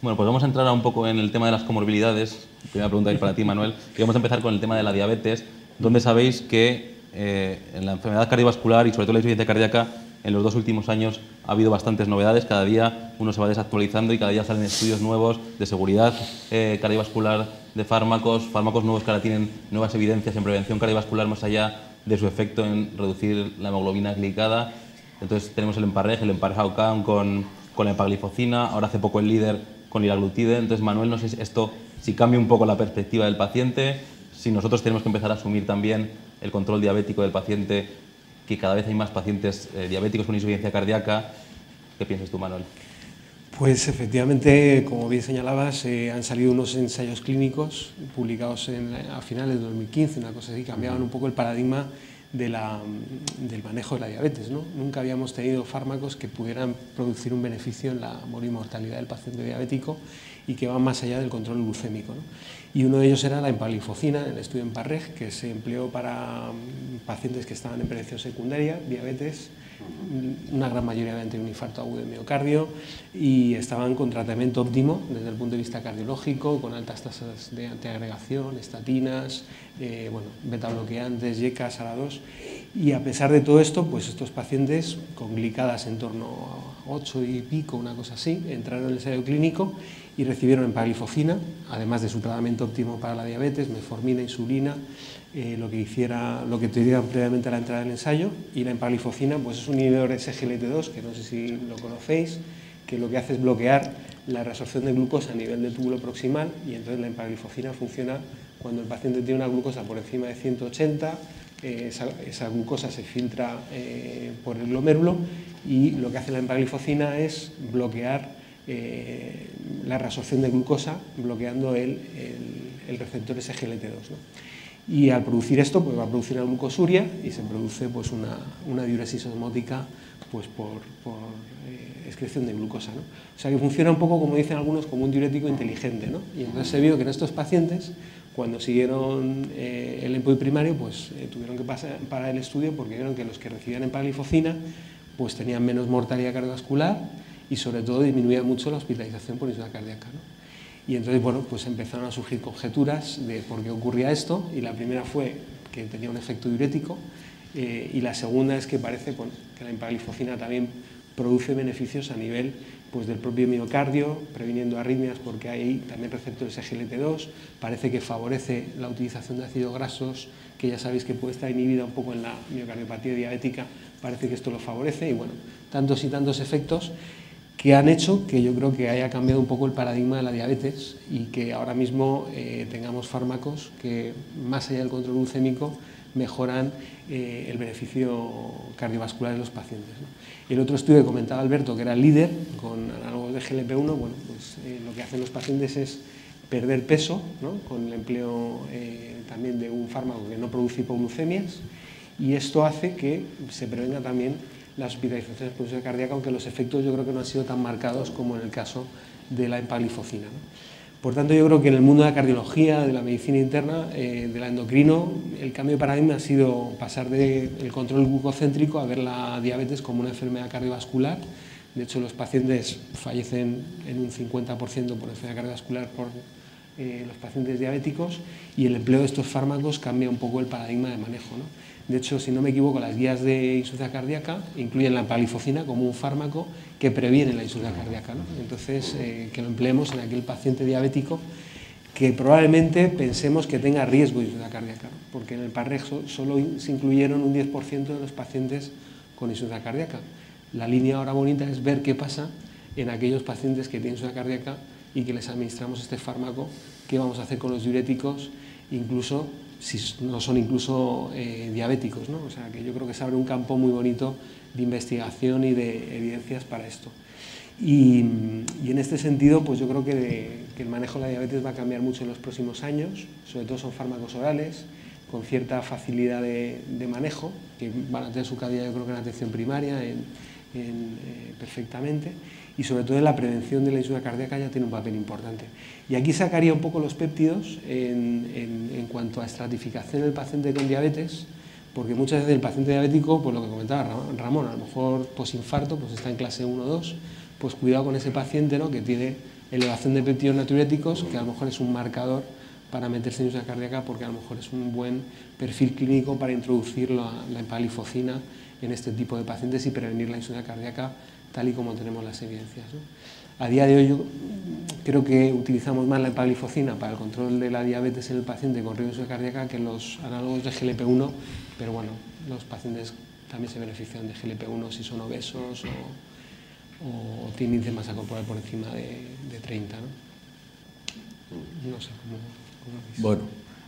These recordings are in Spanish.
Bueno, pues vamos a entrar un poco en el tema de las comorbilidades. Primera pregunta para ti, Manuel. Y vamos a empezar con el tema de la diabetes, donde sabéis que en la enfermedad cardiovascular y sobre todo la insuficiencia cardíaca, en los 2 últimos años ha habido bastantes novedades. Cada día uno se va desactualizando y cada día salen estudios nuevos de seguridad cardiovascular, de fármacos nuevos que ahora tienen nuevas evidencias en prevención cardiovascular más allá de su efecto en reducir la hemoglobina glicada. Entonces tenemos el Empareg-Aucan con la empagliflozina, ahora hace poco el líder con liraglutide. Entonces, Manuel, no sé si esto si cambia un poco la perspectiva del paciente, si nosotros tenemos que empezar a asumir también el control diabético del paciente, que cada vez hay más pacientes diabéticos con insuficiencia cardíaca. ¿Qué piensas tú, Manuel? Pues efectivamente, como bien señalabas, han salido unos ensayos clínicos publicados a finales de 2015, una cosa así, cambiaban un poco el paradigma del manejo de la diabetes, ¿no? Nunca habíamos tenido fármacos que pudieran producir un beneficio en la morimortalidad del paciente diabético y que van más allá del control glucémico, ¿no? Y uno de ellos era la empagliflozina, el estudio Empareg, que se empleó para pacientes que estaban en prevención secundaria, diabetes, una gran mayoría habían tenido un infarto agudo de miocardio y estaban con tratamiento óptimo desde el punto de vista cardiológico, con altas tasas de antiagregación, estatinas, beta bloqueantes, YECAS, ARA2, y a pesar de todo esto, pues estos pacientes con glicadas en torno a 8 y pico, una cosa así, entraron en el ensayo clínico y recibieron empagliflozina, además de su tratamiento óptimo para la diabetes, metformina, insulina, lo que tenían previamente a la entrada del ensayo. Y la empagliflozina pues es un inhibidor SGLT2, que no sé si lo conocéis, que lo que hace es bloquear la reabsorción de glucosa a nivel del túbulo proximal, y entonces la empagliflozina funciona cuando el paciente tiene una glucosa por encima de 180, esa glucosa se filtra por el glomérulo, y lo que hace la empagliflozina es bloquear la reabsorción de glucosa, bloqueando el receptor SGLT2, ¿no? Y al producir esto, pues va a producir una glucosuria y se produce pues una diuresis osmótica pues por excreción de glucosa, ¿no? O sea que funciona un poco, como dicen algunos, como un diurético inteligente, ¿no? Y entonces se vio que en estos pacientes, cuando siguieron el EMPOI primario, pues tuvieron que parar el estudio porque vieron que los que recibían empagliflozina pues tenían menos mortalidad cardiovascular y sobre todo disminuía mucho la hospitalización por insuficiencia cardíaca, ¿no? Y entonces, bueno, pues empezaron a surgir conjeturas de por qué ocurría esto, y la primera fue que tenía un efecto diurético, y la segunda es que parece que la empagliflozina también produce beneficios a nivel pues, del propio miocardio, previniendo arritmias porque hay también receptores SGLT2, parece que favorece la utilización de ácidos grasos, que ya sabéis que puede estar inhibida un poco en la miocardiopatía diabética, parece que esto lo favorece, y bueno, tantos y tantos efectos que han hecho que yo creo que haya cambiado un poco el paradigma de la diabetes y que ahora mismo tengamos fármacos que, más allá del control glucémico, mejoran el beneficio cardiovascular de los pacientes, ¿no? El otro estudio que comentaba Alberto, que era el líder, con análogos de GLP-1, bueno, pues lo que hacen los pacientes es perder peso, ¿no? Con el empleo también de un fármaco que no produce hipoglucemias, y esto hace que se prevenga también las hospitalizaciones por insuficiencia cardíaca, aunque los efectos yo creo que no han sido tan marcados como en el caso de la empagliflozina, ¿no? Por tanto, yo creo que en el mundo de la cardiología, de la medicina interna, de la endocrino, el cambio de paradigma ha sido pasar del control glucocéntrico a ver la diabetes como una enfermedad cardiovascular. De hecho, los pacientes fallecen en un 50% por enfermedad cardiovascular por los pacientes diabéticos, y el empleo de estos fármacos cambia un poco el paradigma de manejo, ¿no? De hecho, si no me equivoco, las guías de insuficiencia cardíaca incluyen la empagliflozina como un fármaco que previene la insuficiencia cardíaca, ¿no? Entonces, que lo empleemos en aquel paciente diabético que probablemente pensemos que tenga riesgo de insuficiencia cardíaca, ¿no? Porque en el Empareg solo se incluyeron un 10% de los pacientes con insuficiencia cardíaca. La línea ahora bonita es ver qué pasa en aquellos pacientes que tienen insuficiencia cardíaca y que les administramos este fármaco, qué vamos a hacer con los diuréticos, incluso si no son incluso diabéticos, ¿no? O sea, que yo creo que se abre un campo muy bonito de investigación y de evidencias para esto. Y en este sentido, pues yo creo que el manejo de la diabetes va a cambiar mucho en los próximos años. Sobre todo son fármacos orales, con cierta facilidad de manejo, que van a tener su cabida, yo creo que en atención primaria, perfectamente, y sobre todo en la prevención de la insuficiencia cardíaca ya tiene un papel importante. Y aquí sacaría un poco los péptidos en cuanto a estratificación del paciente con diabetes, porque muchas veces el paciente diabético, pues lo que comentaba Ramón, a lo mejor posinfarto, pues está en clase 1 o 2, pues cuidado con ese paciente, ¿no? Que tiene elevación de péptidos natriuréticos, que a lo mejor es un marcador para meterse en insuficiencia cardíaca, porque a lo mejor es un buen perfil clínico para introducir la empagliflozina en este tipo de pacientes y prevenir la insuficiencia cardíaca tal y como tenemos las evidencias, ¿no? A día de hoy yo creo que utilizamos más la empagliflozina para el control de la diabetes en el paciente con riesgo de insuficiencia cardíaca que los análogos de GLP-1, pero bueno, los pacientes también se benefician de GLP-1 si son obesos o tienen índice de masa corporal por encima de 30, ¿no? No sé cómo veis. Bueno,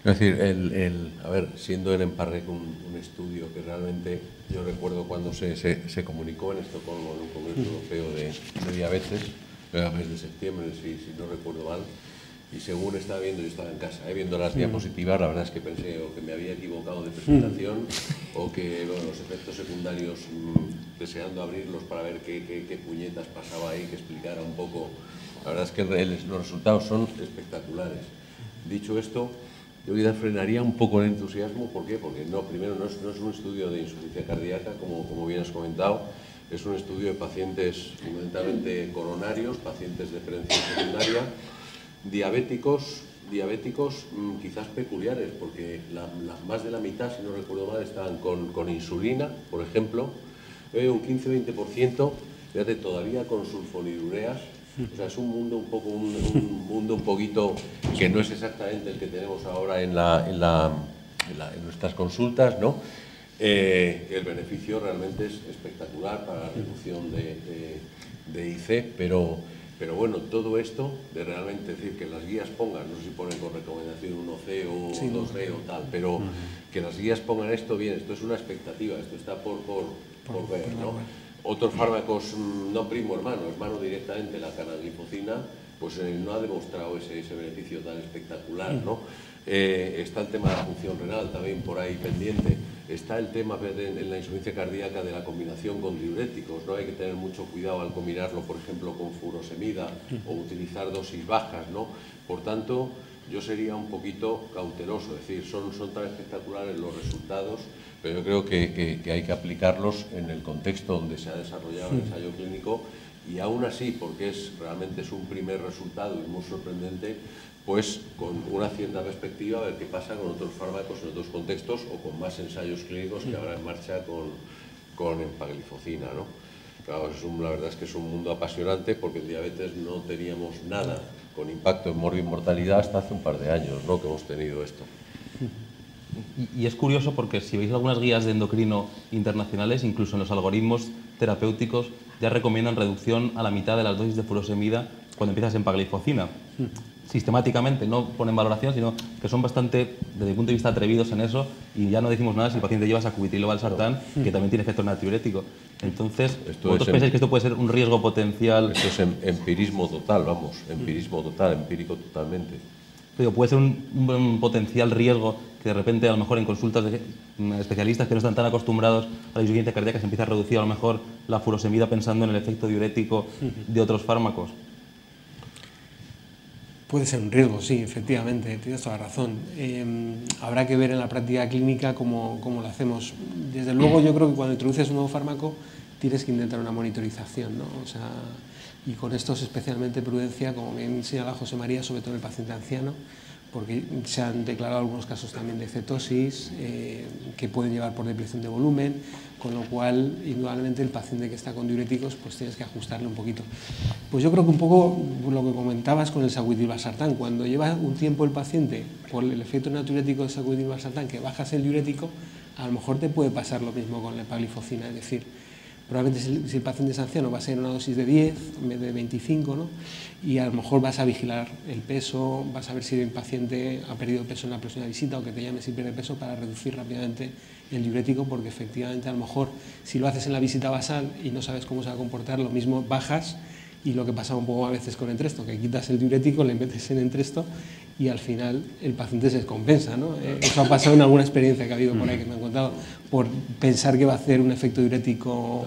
es decir, a ver, siendo en Emparrec un estudio que realmente yo recuerdo cuando se comunicó en Estocolmo en un congreso europeo de diabetes, a mes de septiembre, si no recuerdo mal, y según estaba viendo, yo estaba en casa, viendo las diapositivas, la verdad es que pensé o que me había equivocado de presentación o que los efectos secundarios, deseando abrirlos para ver qué puñetas pasaba ahí, que explicara un poco. La verdad es que los resultados son espectaculares. Dicho esto, yo quizás frenaría un poco el entusiasmo. ¿Por qué? Porque primero no es un estudio de insuficiencia cardíaca, como bien has comentado, es un estudio de pacientes fundamentalmente coronarios, pacientes de prevención secundaria, diabéticos quizás peculiares, porque más de la mitad, si no recuerdo mal, estaban con insulina, por ejemplo, un 15-20%, fíjate, todavía con sulfonilureas. O sea, es un mundo un poquito que no es exactamente el que tenemos ahora en nuestras consultas, ¿no? El beneficio realmente es espectacular para la reducción de IC, pero bueno, todo esto de realmente decir que las guías pongan, no sé si ponen con recomendación 1C o 2D o tal, pero que las guías pongan esto bien, esto es una expectativa, esto está por ver, ¿no? Otros fármacos no primo hermano directamente, la canagliflozina, pues no ha demostrado ese beneficio tan espectacular, ¿no? Está el tema de la función renal también por ahí pendiente. Está el tema en la insuficiencia cardíaca de la combinación con diuréticos, ¿no? Hay que tener mucho cuidado al combinarlo, por ejemplo, con furosemida o utilizar dosis bajas, ¿no? Por tanto, yo sería un poquito cauteloso, es decir, son tan espectaculares los resultados, pero yo creo que hay que aplicarlos en el contexto donde se ha desarrollado el ensayo clínico y aún así, porque realmente es un primer resultado y muy sorprendente, pues con una cierta perspectiva a ver qué pasa con otros fármacos en otros contextos o con más ensayos clínicos que habrá en marcha con empagliflozina, ¿no? Claro, la verdad es que es un mundo apasionante porque en diabetes no teníamos nada con impacto en morbimortalidad hasta hace un par de años, ¿no?, que hemos tenido esto. Y es curioso porque si veis algunas guías de endocrino internacionales, incluso en los algoritmos terapéuticos, ya recomiendan reducción a la mitad de las dosis de furosemida cuando empiezas empagliflozina. Sistemáticamente, no ponen valoración, sino que son bastante, desde el punto de vista, atrevidos en eso y ya no decimos nada si el paciente lleva sacubitril o valsartán, que también tiene efecto natriurético. Entonces, ¿vosotros pensáis que esto puede ser un riesgo potencial? Esto es empirismo total, vamos, empirismo total, empírico totalmente. Pero puede ser un potencial riesgo que de repente, a lo mejor en consultas de especialistas que no están tan acostumbrados a la insuficiencia cardíaca, se empieza a reducir a lo mejor la furosemida pensando en el efecto diurético de otros fármacos. Puede ser un riesgo, sí, efectivamente, tienes toda la razón. Habrá que ver en la práctica clínica cómo lo hacemos. Desde luego, yo creo que cuando introduces un nuevo fármaco tienes que intentar una monitorización, ¿no? O sea, y con esto es especialmente prudencia, como bien señala José María, sobre todo en el paciente anciano, porque se han declarado algunos casos también de cetosis que pueden llevar por depresión de volumen, con lo cual, indudablemente, el paciente que está con diuréticos, pues tienes que ajustarle un poquito. Pues yo creo que un poco lo que comentabas con el sacubitril/valsartán, cuando lleva un tiempo el paciente, por el efecto natriurético del sacubitril/valsartán, que bajas el diurético, a lo mejor te puede pasar lo mismo con la empagliflozina, es decir, probablemente si el paciente es anciano va a ser una dosis de 10 en vez de 25, ¿no? Y a lo mejor vas a vigilar el peso, vas a ver si el paciente ha perdido peso en la próxima visita o que te llame si pierde peso para reducir rápidamente el diurético, porque efectivamente a lo mejor si lo haces en la visita basal y no sabes cómo se va a comportar, lo mismo bajas y lo que pasa un poco a veces con Entresto, que quitas el diurético, le metes en Entresto y al final el paciente se descompensa, ¿no? Eso ha pasado en alguna experiencia que ha habido por ahí que me han contado, por pensar que va a hacer un efecto diurético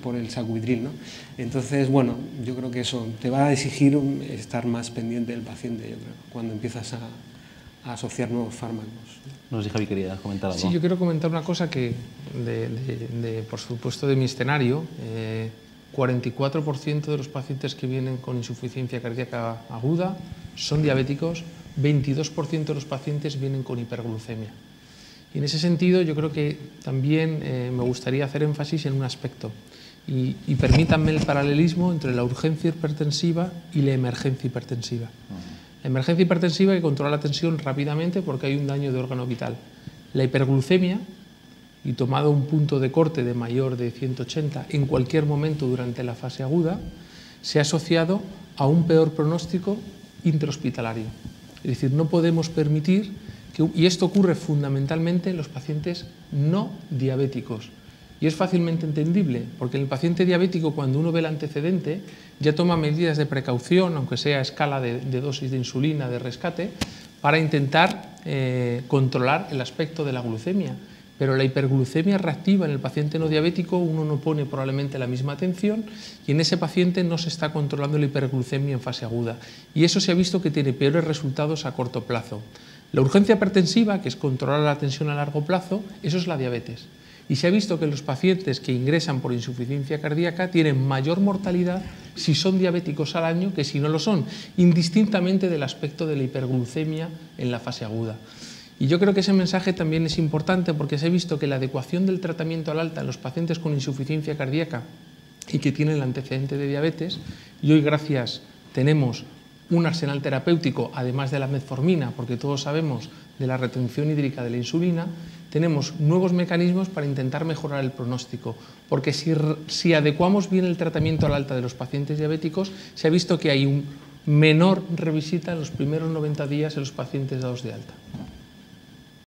por el sacubitril, ¿no? Entonces, bueno, yo creo que eso te va a exigir estar más pendiente del paciente, yo creo, cuando empiezas a asociar nuevos fármacos. No sé si Javi quería comentar algo. Sí, yo quiero comentar una cosa que, por supuesto, de mi escenario. 44% de los pacientes que vienen con insuficiencia cardíaca aguda son diabéticos, 22% de los pacientes vienen con hiperglucemia. Y en ese sentido yo creo que también me gustaría hacer énfasis en un aspecto y permítanme el paralelismo entre la urgencia hipertensiva y la emergencia hipertensiva. La emergencia hipertensiva hay que controlar la tensión rápidamente porque hay un daño de órgano vital. La hiperglucemia, y tomado un punto de corte de mayor de 180 en cualquier momento durante la fase aguda, se ha asociado a un peor pronóstico intrahospitalario. Es decir, no podemos permitir y esto ocurre fundamentalmente en los pacientes no diabéticos. Y es fácilmente entendible, porque en el paciente diabético, cuando uno ve el antecedente, ya toma medidas de precaución, aunque sea a escala de dosis de insulina, de rescate, para intentar controlar el aspecto de la glucemia. Pero la hiperglucemia reactiva en el paciente no diabético, uno no pone probablemente la misma atención y en ese paciente no se está controlando la hiperglucemia en fase aguda. Y eso se ha visto que tiene peores resultados a corto plazo. La urgencia hipertensiva, que es controlar la tensión a largo plazo, eso es la diabetes. Y se ha visto que los pacientes que ingresan por insuficiencia cardíaca tienen mayor mortalidad si son diabéticos al año que si no lo son, indistintamente del aspecto de la hiperglucemia en la fase aguda. Y yo creo que ese mensaje también es importante porque se ha visto que la adecuación del tratamiento al alta en los pacientes con insuficiencia cardíaca y que tienen el antecedente de diabetes, y hoy gracias tenemos un arsenal terapéutico, además de la metformina, porque todos sabemos de la retención hídrica de la insulina, tenemos nuevos mecanismos para intentar mejorar el pronóstico, porque si adecuamos bien el tratamiento al alta de los pacientes diabéticos, se ha visto que hay un menor revisita en los primeros 90 días en los pacientes dados de alta.